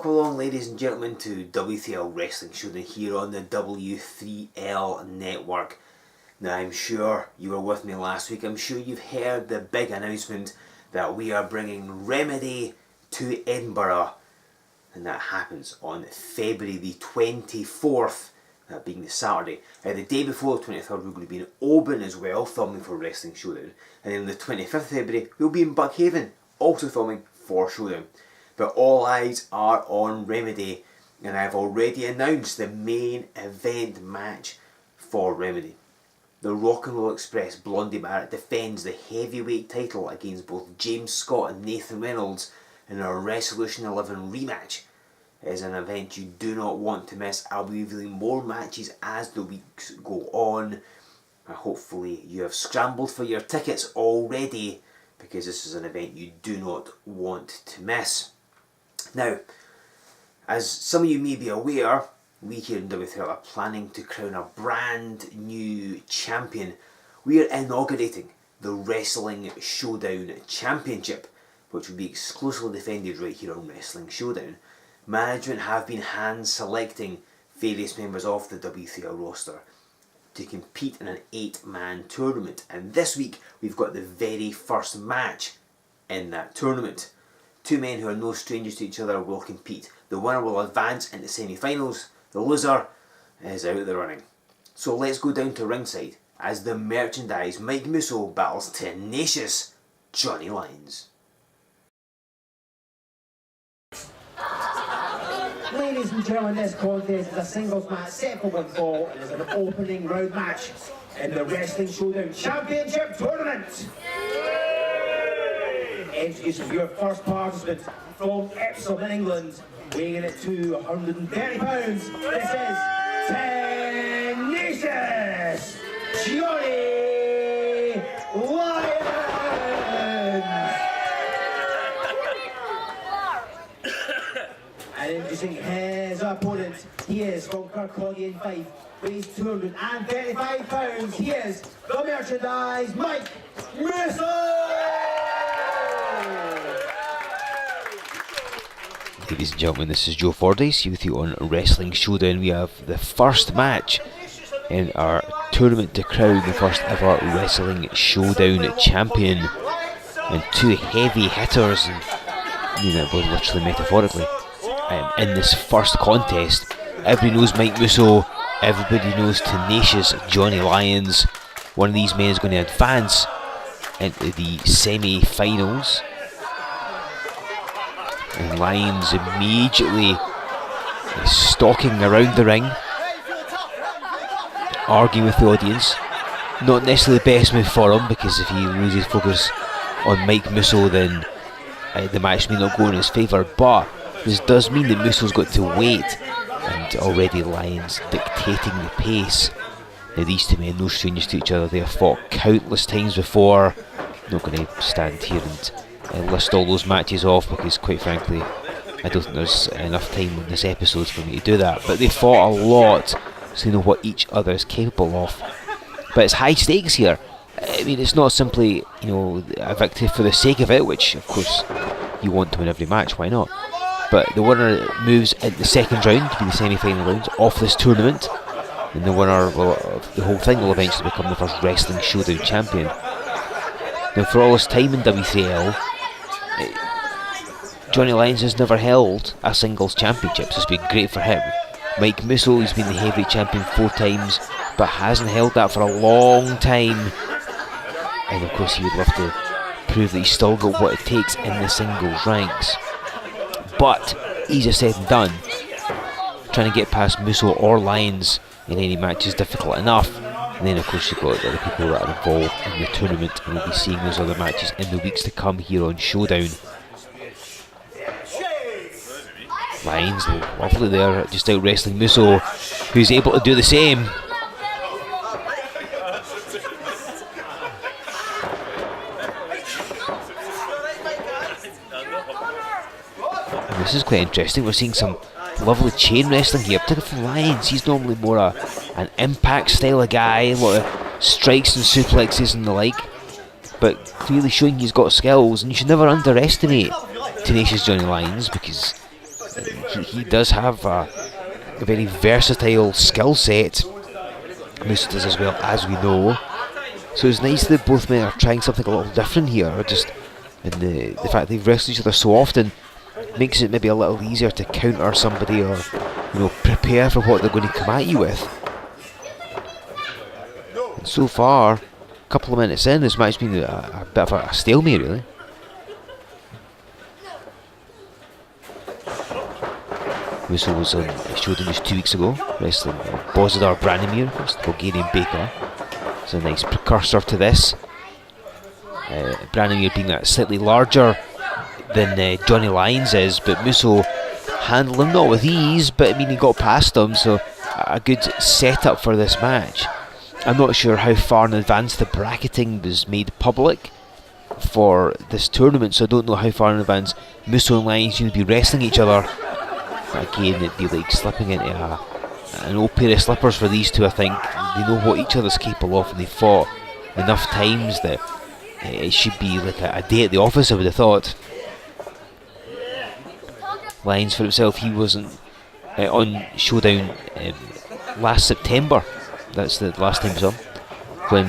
Welcome along, ladies and gentlemen, to W3L Wrestling Showdown here on the W3L network. Now, I'm sure you were with me last week. I'm sure you've heard the big announcement that we are bringing Remedy to Edinburgh, and that happens on February the 24th, that being the Saturday. The day before the 23rd, we're going to be in Oban as well, filming for Wrestling Showdown, and then the 25th of February, we'll be in Buckhaven, also filming for Showdown. But all eyes are on Remedy, and I've already announced the main event match for Remedy. The Rock and Roll Express Blondie Barrett defends the heavyweight title against both James Scott and Nathan Reynolds in a Resolution 11 rematch. It is an event you do not want to miss. I'll be revealing more matches as the weeks go on. And hopefully you have scrambled for your tickets already, because this is an event you do not want to miss. Now, as some of you may be aware, we here in W3L are planning to crown a brand new champion. We are inaugurating the Wrestling Showdown Championship, which will be exclusively defended right here on Wrestling Showdown. Management have been hand selecting various members of the W3L roster to compete in an 8-man tournament, and this week we've got the very first match in that tournament. Two men who are no strangers to each other will compete. The winner will advance into semi-finals. The loser is out of the running. So let's go down to ringside as the merchandise Mike Musso battles tenacious Johnny Lyons. Ladies and gentlemen, this contest is a singles match set for one fall and is an opening round match in the Wrestling Showdown Championship Tournament. Introducing your first participant from Epsom in England, weighing in at 230 pounds. This is tenacious Johnny Lyons. And introducing his opponent, he is from Kirkcaldy in Fife, weighs 235 pounds. He is the merchandise Mike Musso. Ladies and gentlemen, this is Joe Fordyce with you on Wrestling Showdown. We have the first match in our tournament to crown the first ever Wrestling Showdown champion, and two heavy hitters, and I mean that was literally metaphorically, in this first contest. Everybody knows Mike Musso, everybody knows tenacious Johnny Lyons. One of these men is going to advance into the semi-finals, and Lyons immediately is stalking around the ring, arguing with the audience. Not necessarily the best move for him, because if he loses focus on Mike Musso, then the match may not go in his favour, but this does mean that Musso's got to wait, and already Lyons dictating the pace. Now, these two men, no strangers to each other, they have fought countless times before. I'm not going to stand here and list all those matches off, because quite frankly I don't think there's enough time in this episode for me to do that, but they fought a lot, so they know what each other is capable of. But it's high stakes here. I mean, it's not simply, you know, a victory for the sake of it, which of course you want to win every match, why not? But the winner moves in the second round to be the semi-final round of this tournament, and the winner of the whole thing will eventually become the first Wrestling Showdown champion. Now, for all his time in W3L, Johnny Lyons has never held a singles championship, so it's been great for him. Mike Musso, he's been the heavyweight champion 4 times, but hasn't held that for a long time. And of course he would love to prove that he's still got what it takes in the singles ranks. But easier said than done. Trying to get past Musso or Lyons in any match is difficult enough. And then of course you've got the other people that are involved in the tournament, and we'll be seeing those other matches in the weeks to come here on Showdown. Lyons, lovely there, just out wrestling Musso, who's able to do the same. And this is quite interesting. We're seeing some lovely chain wrestling here, particularly from Lyons. He's normally more an impact style of guy, a lot of strikes and suplexes and the like, but clearly showing he's got skills. And you should never underestimate tenacious Johnny Lyons, because he does have a very versatile skill set. Musso does as well, as we know. So it's nice that both men are trying something a little different here. And the fact they've wrestled each other so often makes it maybe a little easier to counter somebody, or prepare for what they're going to come at you with. And so far, a couple of minutes in, this match's been a bit of a stalemate, really. Musso was on Showdown just 2 weeks ago, wrestling Bozidar Branimir, the Bulgarian Baker. It's a nice precursor to this. Branimir being that slightly larger than Johnny Lyons is, but Musso handled him not with ease, but I mean he got past him, so a good setup for this match. I'm not sure how far in advance the bracketing was made public for this tournament, so I don't know how far in advance Musso and Lyons are going to be wrestling each other. Again, it'd be like slipping into an old pair of slippers for these two. I think they know what each other's capable of, and they've fought enough times that it should be like a day at the office, I would have thought. Lyons for himself, he wasn't on Showdown last September. That's the last time he was on, when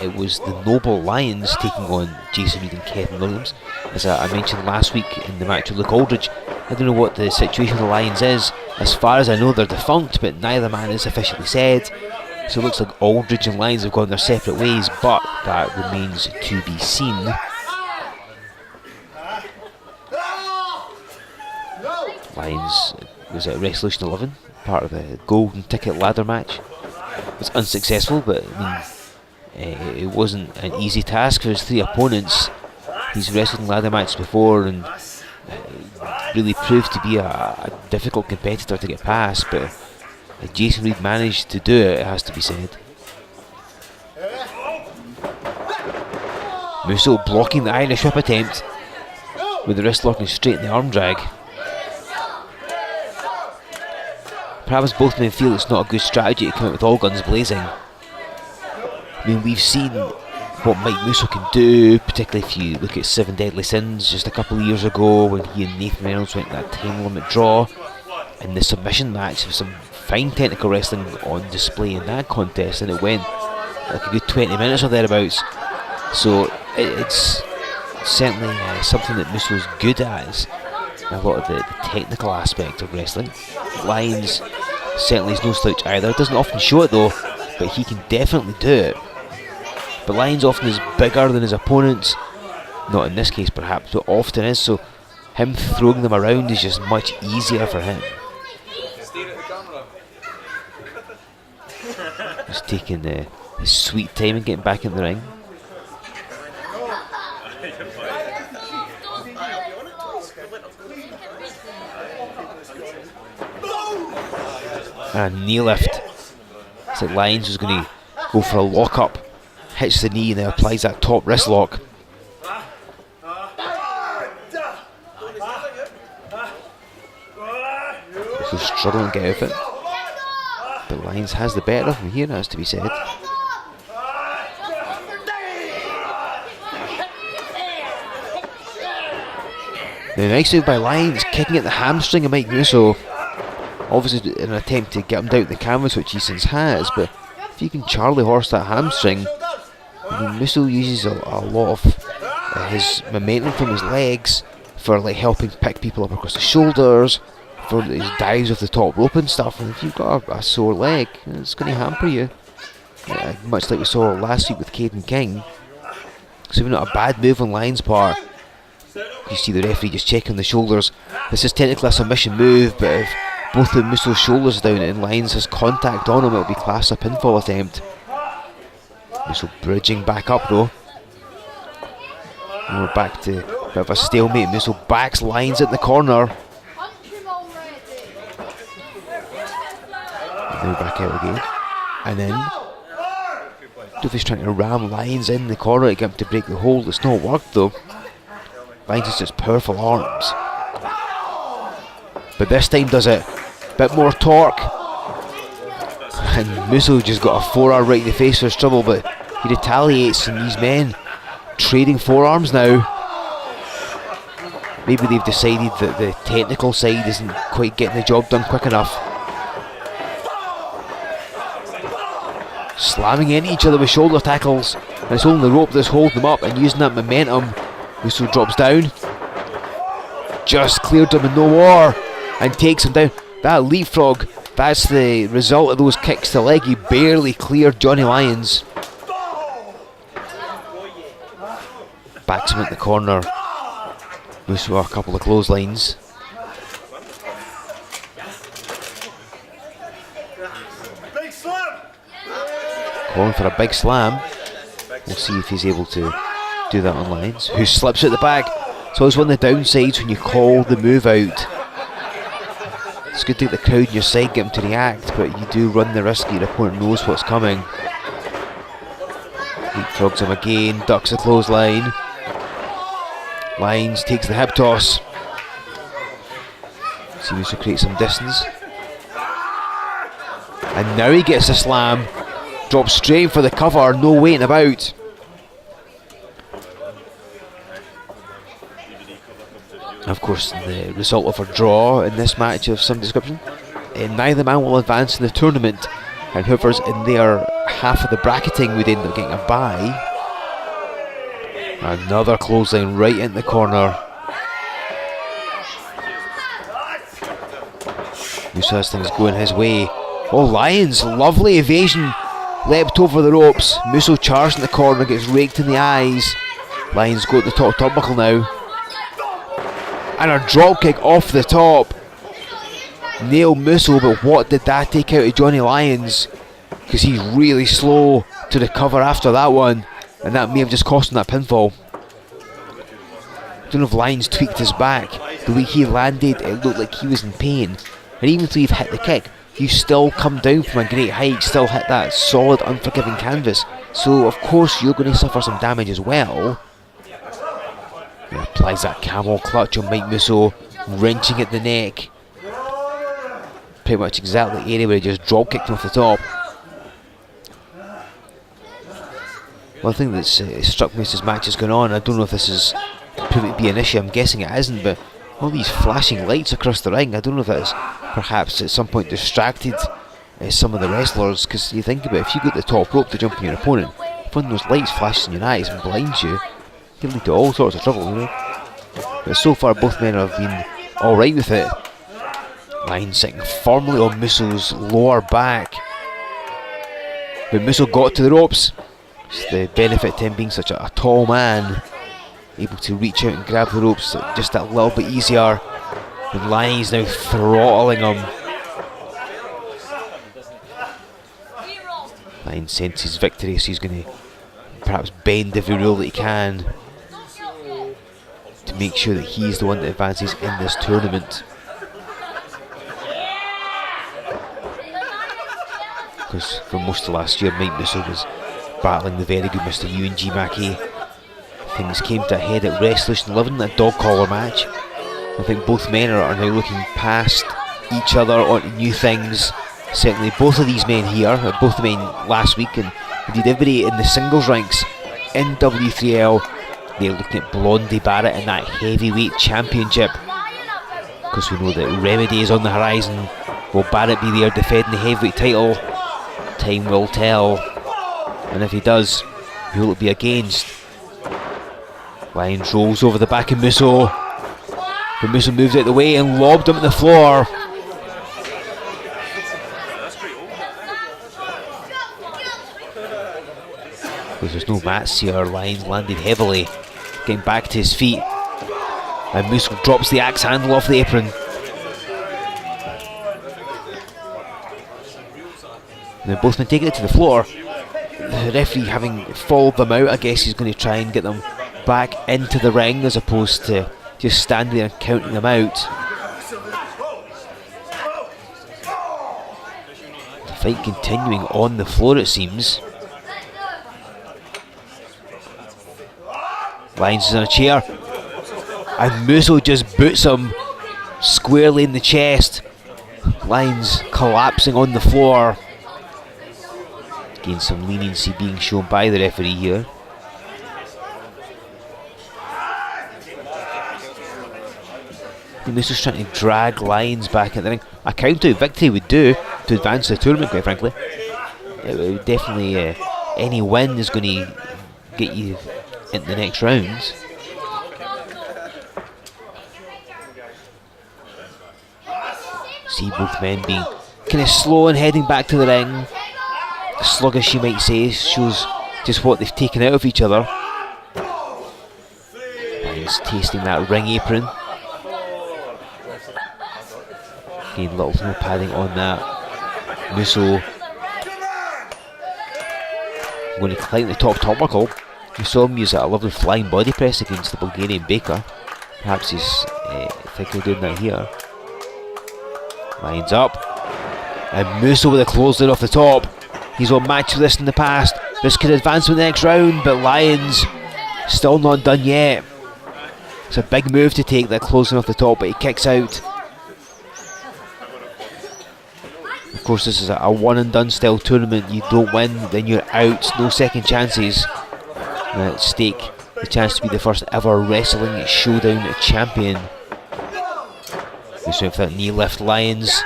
it was the Noble Lions taking on Jason Reed and Kevin Williams. As I mentioned last week in the match with Luke Aldridge, I don't know what the situation of the Lions is. As far as I know, they're defunct, but neither man is officially said. So it looks like Aldridge and Lions have gone their separate ways, but that remains to be seen. Lions was at Resolution 11, part of a golden ticket ladder match. It was unsuccessful, but I mean, it wasn't an easy task for his three opponents. He's wrestled in ladder matches before and really proved to be a difficult competitor to get past, but Jason Reed managed to do it, it has to be said. Musso blocking the Irish whip attempt with the wrist locking straight in the arm drag. Perhaps both men feel it's not a good strategy to come out with all guns blazing. I mean, we've seen what Mike Musso can do, particularly if you look at 7 Deadly Sins just a couple of years ago when he and Nathan Reynolds went that time limit draw, and the submission match with some fine technical wrestling on display in that contest, and it went like a good 20 minutes or thereabouts. So it's certainly something that Musso's good at, is a lot of the technical aspect of wrestling. Lyons certainly is no slouch either, doesn't often show it though, but he can definitely do it. But Lyons often is bigger than his opponents, not in this case perhaps, but often is, so him throwing them around is just much easier for him. Just taking his sweet time and getting back in the ring. And a knee lift. It's like Lyons was going to go for a lock up, hits the knee and then applies that top wrist lock. So struggling to get out of it, but Lyons has the better of him here, has to be said. Now, nice move by Lyons, kicking at the hamstring of Mike Musso. Obviously in an attempt to get him down the canvas, which he since has, but if you can Charlie horse that hamstring, I mean, Musso uses a lot of his momentum from his legs for like helping pick people up across the shoulders, for his dives off the top rope and stuff, and if you've got a sore leg, it's going to hamper you, much like we saw last week with Caden King. So even not a bad move on Lyons' part. You see the referee just checking the shoulders. This is technically a submission move, but if both of Musso's shoulders down and Lyons has contact on him, it'll be classed a pinfall attempt. Musso bridging back up though. And we're back to a bit of a stalemate. Musso backs Lyons in the corner. And now back out again. And then Duffy's trying to ram Lyons in the corner to get him to break the hold. It's not worked though. Lyons has just powerful arms. But this time does it. Bit more torque. And Musso just got a forearm right in the face for his trouble, but he retaliates, and these men trading forearms now. maybe they've decided that the technical side isn't quite getting the job done quick enough. Slamming into each other with shoulder tackles, and it's only the rope that's holding them up, and using that momentum, Musso drops down. Just cleared him and no more, and takes him down. That leapfrog, that's the result of those kicks to the leg. He barely cleared Johnny Lyons. Backs him at the corner. Musso a couple of clotheslines. Calling for a big slam. We'll see if he's able to do that on Lyons, who slips at the back. So it's one of the downsides when you call the move out. It's good to get the crowd on your side, get them to react, but you do run the risk that your opponent knows what's coming. Leapfrogs him again, ducks a clothesline. Lyons takes the hip toss. Seems to create some distance. And now he gets a slam. Drops straight for the cover, no waiting about. Of course, the result of a draw in this match of some description. Neither man will advance in the tournament, and whoever's in their half of the bracketing would end up getting a bye. Another clothesline right in the corner. Musso has things going his way. Oh, Lyons, lovely evasion. Leapt over the ropes. Musso charged in the corner, gets raked in the eyes. Lyons go to the top turnbuckle now. And a drop kick off the top. Nailed Musso, but what did that take out of Johnny Lyons? Because he's really slow to recover after that one, and that may have just cost him that pinfall. I don't know if Lyons tweaked his back. The way he landed, it looked like he was in pain. And even though you've hit the kick, you still come down from a great height, still hit that solid, unforgiving canvas. So of course you're going to suffer some damage as well. He applies that camel clutch on Mike Musso, wrenching at the neck. Pretty much exactly the area where he just drop kicked him off the top. One thing that's struck me as this match is going on, I don't know if this is proving to be an issue, I'm guessing it isn't, but all these flashing lights across the ring, I don't know if that's perhaps at some point distracted some of the wrestlers, because you think about it, if you go to the top rope to jump on your opponent, if one of those lights flashes in your eyes and blinds you, it can lead to all sorts of trouble, you know. But so far both men have been alright with it. Lyons sitting firmly on Musso's lower back, but Musso got to the ropes. It's the benefit to him being such a tall man, able to reach out and grab the ropes just that little bit easier. And Lyons now throttling him. Lyons senses victory, so he's going to perhaps bend every rule that he can to make sure that he's the one that advances in this tournament. Because for most of last year, Mike Musso was battling the very good Mr. UNG Mackey. Things came to a head at Wrestling 11, a dog collar match. I think both men are now looking past each other onto new things. Certainly both of these men here, both the men last week, and indeed everybody in the singles ranks in W3L, they're looking at Blondie Barrett in that heavyweight championship. Because we know that Remedy is on the horizon. Will Barrett be there defending the heavyweight title? Time will tell. And if he does, who will it be against? Lyons rolls over the back of Musso, but Musso moves out the way and lobbed him at the floor. Because there's no mats here, Lyons landed heavily, getting back to his feet, and Musso drops the axe handle off the apron. Now both men taking it to the floor. The referee having followed them out, I guess he's going to try and get them back into the ring as opposed to just standing there and counting them out. The fight continuing on the floor, it seems. Lyons is on a chair, and Musso just boots him squarely in the chest. Lyons collapsing on the floor. Again, some leniency being shown by the referee here. Musso's trying to drag Lyons back at the ring. A count-out victory would do to advance the tournament, quite frankly. It would definitely, any win is going to get you into the next rounds. See both men being kind of slow and heading back to the ring. Sluggish, you might say, shows just what they've taken out of each other. Lyons tasting that ring apron. Again, little no padding on that. Musso going to climb the top turnbuckle. We saw him use a lovely flying body press against the Bulgarian Baker. Perhaps he's thinking of doing that here. Lyons up. And Musso with a clothesline off the top. He's on match for this in the past. This could advance to the next round, but Lyons still not done yet. It's a big move to take that clothesline off the top, but he kicks out. Of course, this is a one and done style tournament. You don't win, then you're out. No second chances. And at stake, the chance to be the first ever Wrestling Showdown Champion. This went for that knee lift. Lyons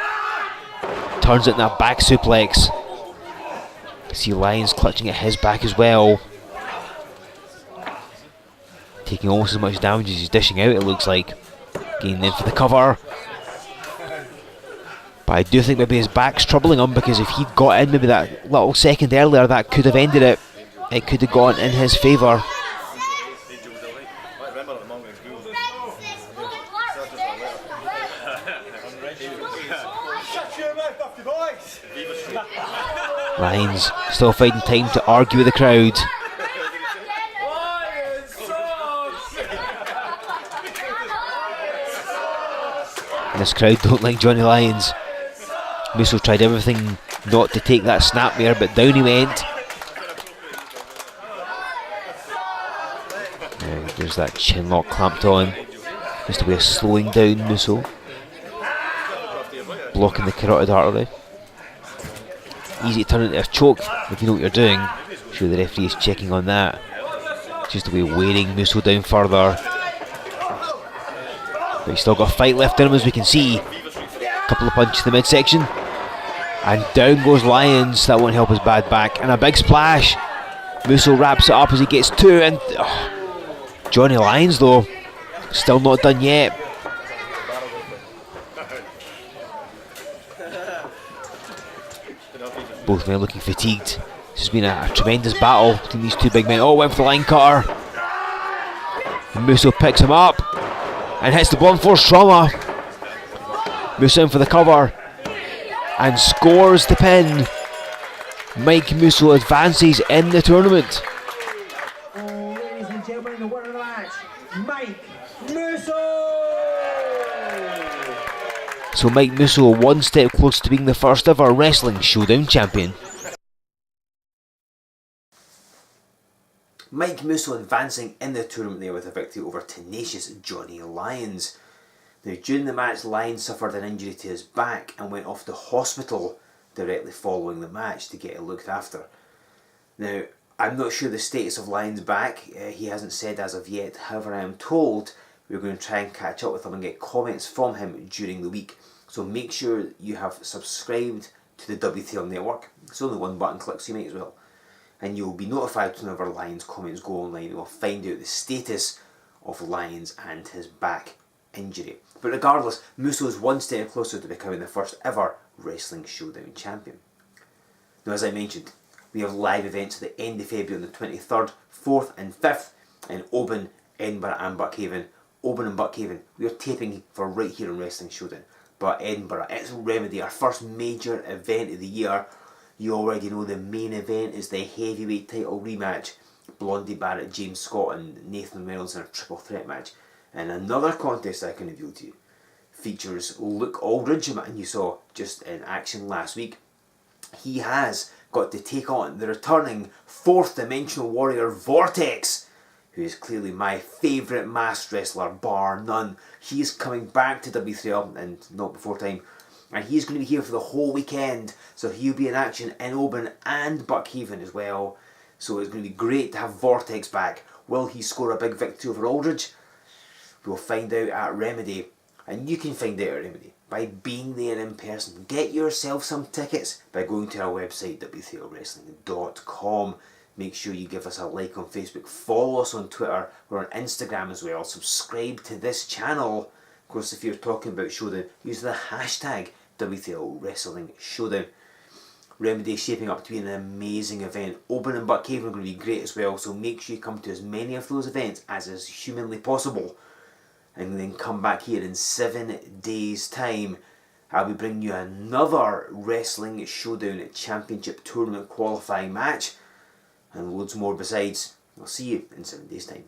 turns it in that back suplex. See Lyons clutching at his back as well. Taking almost as much damage as he's dishing out, it looks like. Getting in for the cover. But I do think maybe his back's troubling him, because if he'd got in maybe that little second earlier, that could have ended it. It could have gone in his favour. Lyons still finding time to argue with the crowd. And this crowd don't like Johnny Lyons. Musso tried everything not to take that snapmare, but down he went. There's that chin lock clamped on. Just a way of slowing down Musso. Blocking the carotid artery. Easy to turn into a choke if you know what you're doing. I'm sure the referee is checking on that. Just a way of wearing Musso down further. But he's still got a fight left in him, as we can see. Couple of punches in the midsection. And down goes Lyons. That won't help his bad back. And a big splash. Musso wraps it up as he gets two. And Johnny Lyons, though, still not done yet. Both men looking fatigued. This has been a tremendous battle between these two big men. Oh, went for the line cutter. And Musso picks him up and hits the blunt force trauma. Musso in for the cover and scores the pin. Mike Musso advances in the tournament. Ladies and gentlemen, the winner of the match, Mike Musso! So Mike Musso one step closer to being the first ever Wrestling Showdown Champion. Mike Musso advancing in the tournament there with a victory over tenacious Johnny Lyons. Now, during the match, Lyons suffered an injury to his back and went off to hospital directly following the match to get it looked after. Now, I'm not sure the status of Lyons' back. He hasn't said as of yet. However, I am told we're going to try and catch up with him and get comments from him during the week. So make sure you have subscribed to the W3L network. It's only one button click, so you might as well. And you'll be notified whenever Lyons' comments go online. We'll find out the status of Lyons and his back injury. But regardless, Musso is one step closer to becoming the first ever Wrestling Showdown Champion. Now, as I mentioned, we have live events at the end of February on the 23rd, 4th and 5th in Oban, Edinburgh and Buckhaven. Oban and Buckhaven, we are taping for right here on Wrestling Showdown. But Edinburgh, it's Remedy, our first major event of the year. You already know the main event is the heavyweight title rematch. Blondie Barrett, James Scott and Nathan Reynolds in a triple threat match. And another contest I can reveal to you features Luke Aldridge, a man you saw just in action last week. He has got to take on the returning fourth dimensional warrior Vortex, who is clearly my favourite masked wrestler bar none. He's coming back to W3L and not before time, and he's going to be here for the whole weekend, so he'll be in action in Oban and Buckhaven as well. So it's going to be great to have Vortex back. Will he score a big victory over Aldridge? We'll find out at Remedy. And you can find out our Remedy by being there in person. Get yourself some tickets by going to our website, W3LWrestling.com. Make sure you give us a like on Facebook. Follow us on Twitter. We're on Instagram as well. Subscribe to this channel. Of course, if you're talking about Showdown, use the hashtag W3L Wrestling Showdown. Remedy is shaping up to be an amazing event. Open and Buck Cave are going to be great as well, so make sure you come to as many of those events as is humanly possible. And then come back here in 7 days' time. I'll be bringing you another Wrestling Showdown Championship Tournament qualifying match and loads more besides. I'll see you in 7 days' time.